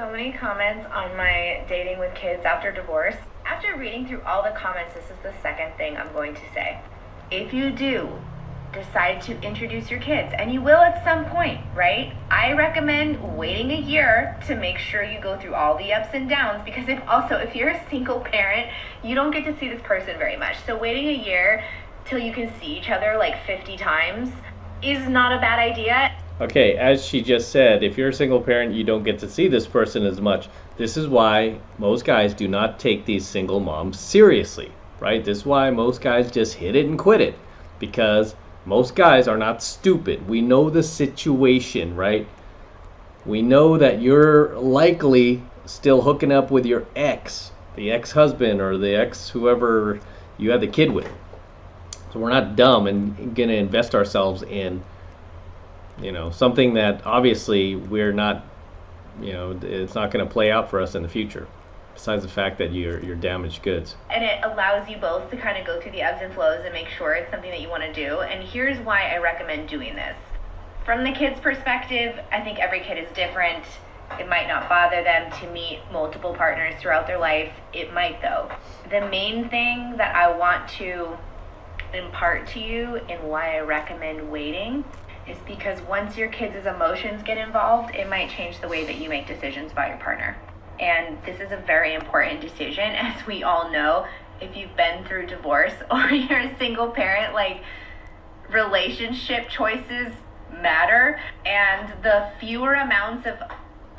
so many comments on my dating with kids after divorce. After reading through all the comments, this is the second thing I'm going to say. If you do decide to introduce your kids, and you will at some point, right? I recommend waiting a year to make sure you go through all the ups and downs, because if you're a single parent, you don't get to see this person very much. So waiting a year till you can see each other like 50 times is not a bad idea. Okay, as she just said, if you're a single parent, you don't get to see this person as much. This is why most guys do not take these single moms seriously, right? This is why most guys just hit it and quit it, because most guys are not stupid. We know the situation, right? We know that you're likely still hooking up with your ex, the ex-husband or the ex whoever you had the kid with. So we're not dumb and going to invest ourselves in something that obviously we're not, it's not going to play out for us in the future, besides the fact that you're damaged goods. And it allows you both to kind of go through the ebbs and flows and make sure it's something that you want to do. And here's why I recommend doing this. From the kid's perspective, I think every kid is different. It might not bother them to meet multiple partners throughout their life. It might, though. The main thing that I want to impart to you and why I recommend waiting is because once your kids' emotions get involved, it might change the way that you make decisions about your partner. And this is a very important decision, as we all know. If you've been through divorce or you're a single parent, like, relationship choices matter. And the fewer amounts of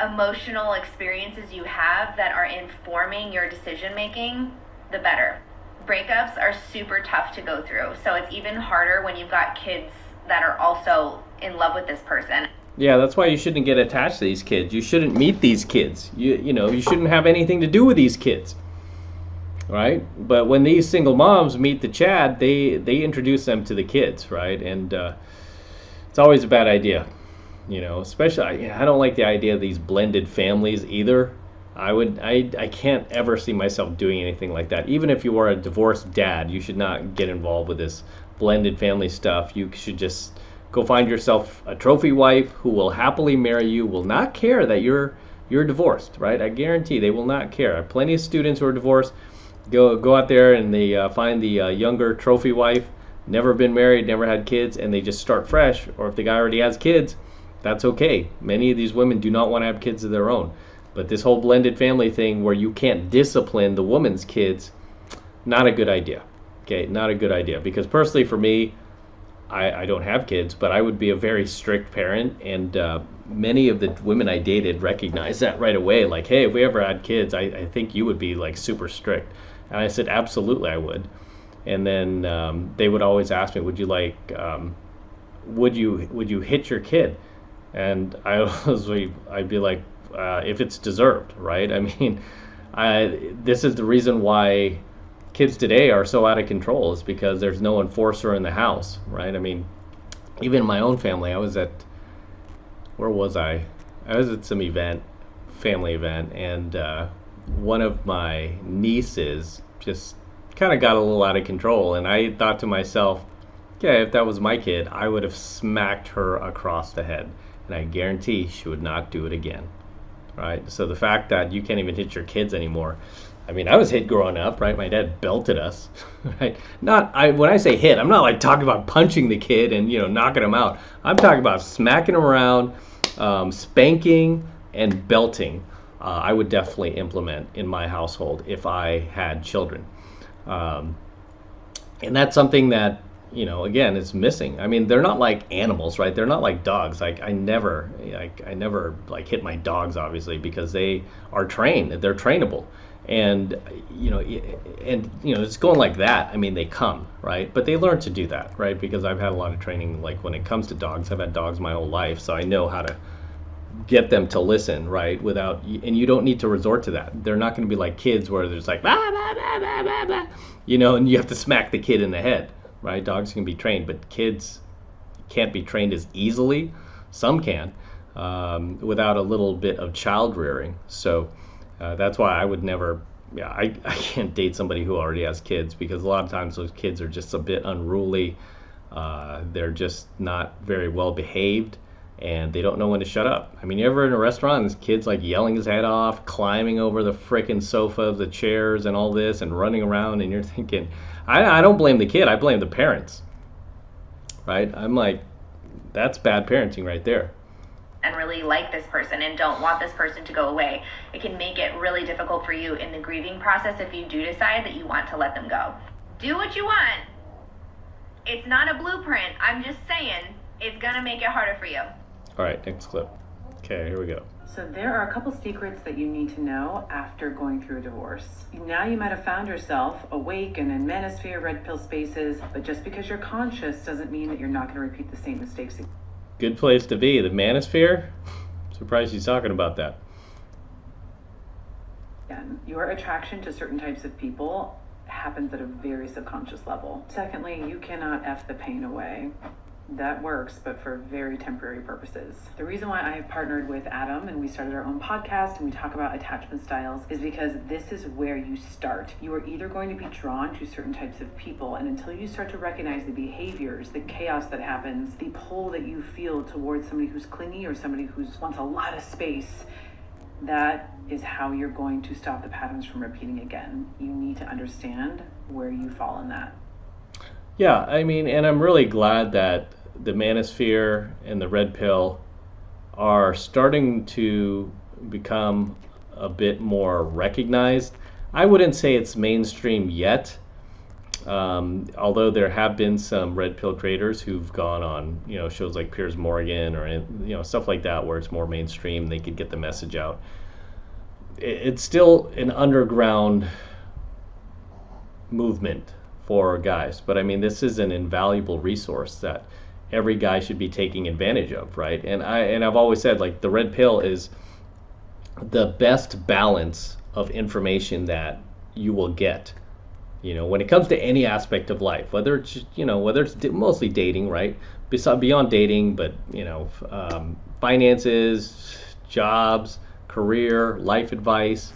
emotional experiences you have that are informing your decision making, the better. Breakups are super tough to go through, so it's even harder when you've got kids that are also in love with this person. Yeah, that's why you shouldn't get attached to these kids. You shouldn't meet these kids. You shouldn't have anything to do with these kids, right? But when these single moms meet the Chad, they introduce them to the kids, right? And it's always a bad idea, especially I don't like the idea of these blended families either. I can't ever see myself doing anything like that. Even if you are a divorced dad, you should not get involved with this blended family stuff. You should just go find yourself a trophy wife who will happily marry you, will not care that you're divorced, right? I guarantee they will not care. I have plenty of students who are divorced, go out there and they find the younger trophy wife, never been married, never had kids, and they just start fresh. Or if the guy already has kids, that's okay. Many of these women do not want to have kids of their own. But this whole blended family thing where you can't discipline the woman's kids, not a good idea. Okay, not a good idea. Because personally for me, I don't have kids, but I would be a very strict parent, and many of the women I dated recognized that right away. Like, hey, if we ever had kids, I think you would be like super strict. And I said, absolutely, I would. And then they would always ask me, would you hit your kid? And I'd be like, if it's deserved, right? I mean, this is the reason why kids today are so out of control, is because there's no enforcer in the house, right? I mean, even in my own family, where was I? I was at some family event, and one of my nieces just kind of got a little out of control, and I thought to myself, okay, if that was my kid, I would have smacked her across the head, and I guarantee she would not do it again, right? So the fact that you can't even hit your kids anymore, I mean, I was hit growing up, right? My dad belted us, right? When I say hit, I'm not like talking about punching the kid and, knocking him out. I'm talking about smacking him around, spanking and belting. I would definitely implement in my household if I had children. And that's something that, again, is missing. I mean, they're not like animals, right? They're not like dogs. Like I never like hit my dogs, obviously, because they are trained. They're trainable. And it's going like that. I mean, they come, right? But they learn to do that, right? Because I've had a lot of training, like when it comes to dogs. I've had dogs my whole life, so I know how to get them to listen, right? And you don't need to resort to that. They're not going to be like kids where there's like, bah, bah, bah, bah, bah, bah, and you have to smack the kid in the head, right? Dogs can be trained, but kids can't be trained as easily. Some can, without a little bit of child rearing. So that's why I would never, I can't date somebody who already has kids, because a lot of times those kids are just a bit unruly. They're just not very well behaved, and they don't know when to shut up. I mean, you ever in a restaurant and this kid's like yelling his head off, climbing over the frickin' sofa, the chairs and all this, and running around, and you're thinking, I don't blame the kid, I blame the parents, right? I'm like, that's bad parenting right there. And really like this person and don't want this person to go away. It can make it really difficult for you in the grieving process if you do decide that you want to let them go. Do what you want. It's not a blueprint. I'm just saying it's gonna make it harder for you. All right, next clip. Okay, here we go. So there are a couple secrets that you need to know after going through a divorce. Now you might have found yourself awake and in manosphere, red pill spaces, but just because you're conscious doesn't mean that you're not going to repeat the same mistakes. Good place to be. The manosphere? Surprised he's talking about that. Again, your attraction to certain types of people happens at a very subconscious level. Secondly, you cannot F the pain away. That works, but for very temporary purposes. The reason why I have partnered with Adam and we started our own podcast and we talk about attachment styles is because this is where you start. You are either going to be drawn to certain types of people, and until you start to recognize the behaviors, the chaos that happens, the pull that you feel towards somebody who's clingy or somebody who wants a lot of space, that is how you're going to stop the patterns from repeating again. You need to understand where you fall in that. Yeah, I mean, and I'm really glad that the manosphere and the red pill are starting to become a bit more recognized. I wouldn't say it's mainstream yet, although there have been some red pill creators who've gone on, shows like Piers Morgan or stuff like that where it's more mainstream. They could get the message out. It's still an underground movement for guys, but I mean, this is an invaluable resource that every guy should be taking advantage of, right? And I've always said, like, the red pill is the best balance of information that you will get, when it comes to any aspect of life, whether it's mostly dating, right? Beyond dating, but finances, jobs, career, life advice,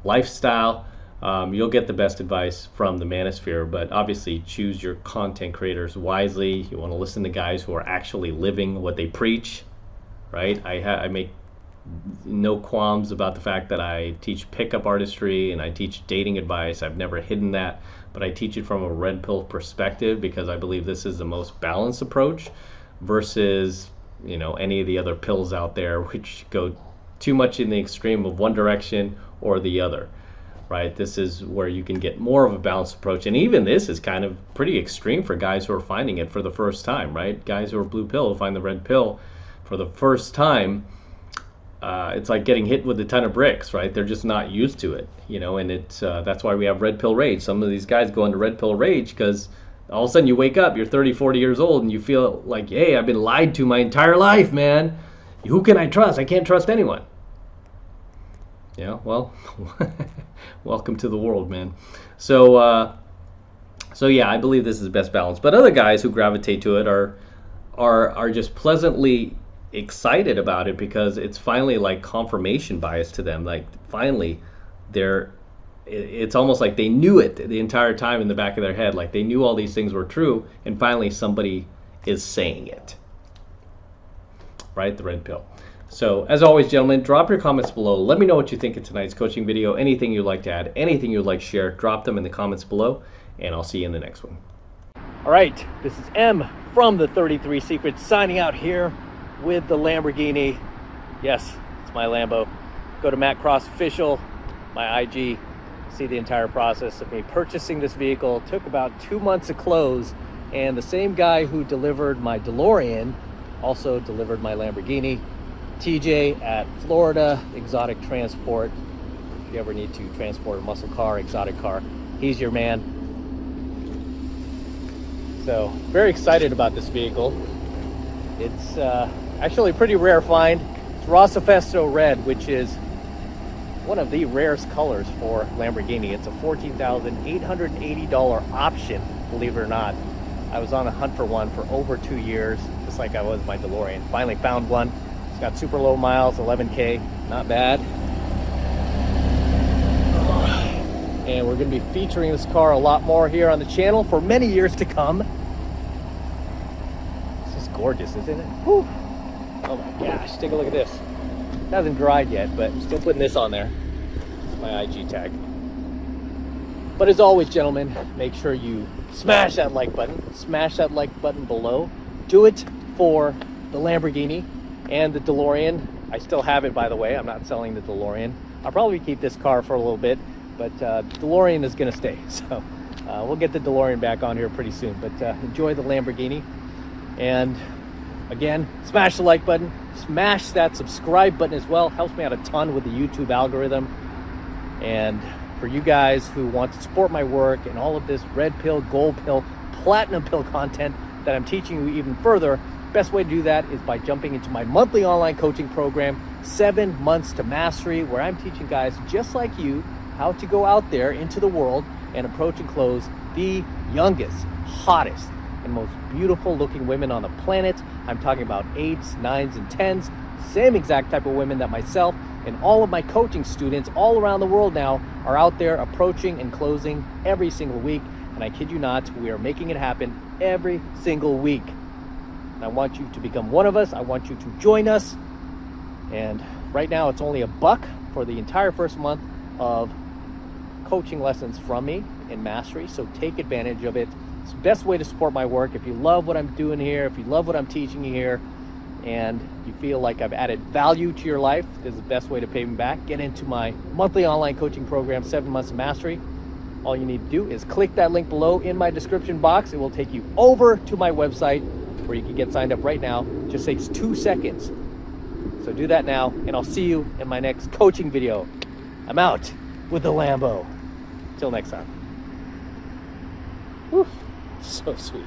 lifestyle. You'll get the best advice from the manosphere, but obviously choose your content creators wisely. You want to listen to guys who are actually living what they preach, right? I make no qualms about the fact that I teach pickup artistry and I teach dating advice. I've never hidden that, but I teach it from a red pill perspective because I believe this is the most balanced approach versus, any of the other pills out there which go too much in the extreme of one direction or the other. Right, this is where you can get more of a balanced approach, and even this is kind of pretty extreme for guys who are finding it for the first time, right? Guys who are blue pill who find the red pill for the first time, it's like getting hit with a ton of bricks, right? They're just not used to it, and it's that's why we have red pill rage. Some of these guys go into red pill rage because all of a sudden you wake up, you're 30, 40 years old, and you feel like, hey, I've been lied to my entire life, man. Who can I trust? I can't trust anyone. Yeah, well, welcome to the world, man. So yeah, I believe this is the best balance. But other guys who gravitate to it are just pleasantly excited about it because it's finally like confirmation bias to them. Like finally, it's almost like they knew it the entire time in the back of their head. Like they knew all these things were true, and finally somebody is saying it. Right, the red pill. So, as always, gentlemen, drop your comments below. Let me know what you think of tonight's coaching video. Anything you'd like to add, anything you'd like to share, drop them in the comments below, and I'll see you in the next one. All right, this is M from the 33 Secrets signing out here with the Lamborghini. Yes, it's my Lambo. Go to Matt Cross Official, my IG, see the entire process of me purchasing this vehicle. It took about 2 months to close, and the same guy who delivered my DeLorean also delivered my Lamborghini. TJ at Florida Exotic Transport. If you ever need to transport a muscle car, exotic car, he's your man. So very excited about this vehicle. It's actually a pretty rare find. It's Rossifesto Red, which is one of the rarest colors for Lamborghini. It's a $14,880 option, believe it or not. I was on a hunt for one for over 2 years, just like I was my DeLorean. Finally found one. It's got super low miles, 11K, not bad. And we're going to be featuring this car a lot more here on the channel for many years to come. This is gorgeous, isn't it? Whew. Oh my gosh, take a look at this. It hasn't dried yet, but I'm still putting this on there. It's my IG tag. But as always, gentlemen, make sure you smash that like button. Smash that like button below. Do it for the Lamborghini and the DeLorean. I still have it, by the way. I'm not selling the DeLorean. I'll probably keep this car for a little bit, but DeLorean is going to stay. So we'll get the DeLorean back on here pretty soon. But enjoy the Lamborghini. And again, smash the like button. Smash that subscribe button as well. Helps me out a ton with the YouTube algorithm. And for you guys who want to support my work and all of this red pill, gold pill, platinum pill content that I'm teaching you even further, best way to do that is by jumping into my monthly online coaching program, 7 Months to Mastery, where I'm teaching guys just like you how to go out there into the world and approach and close the youngest, hottest, and most beautiful looking women on the planet. I'm talking about 8s, 9s, and 10s, same exact type of women that myself and all of my coaching students all around the world now are out there approaching and closing every single week. And I kid you not, we are making it happen every single week. And I want you to become one of us. I want you to join us. And right now it's only $1 for the entire first month of coaching lessons from me in Mastery. So take advantage of it. It's the best way to support my work. If you love what I'm doing here, if you love what I'm teaching you here, and you feel like I've added value to your life, this is the best way to pay me back. Get into my monthly online coaching program, 7 Months of Mastery. All you need to do is click that link below in my description box. It will take you over to my website where you can get signed up right now. It just takes 2 seconds. So do that now, and I'll see you in my next coaching video. I'm out with the Lambo. Till next time. Whew, so sweet.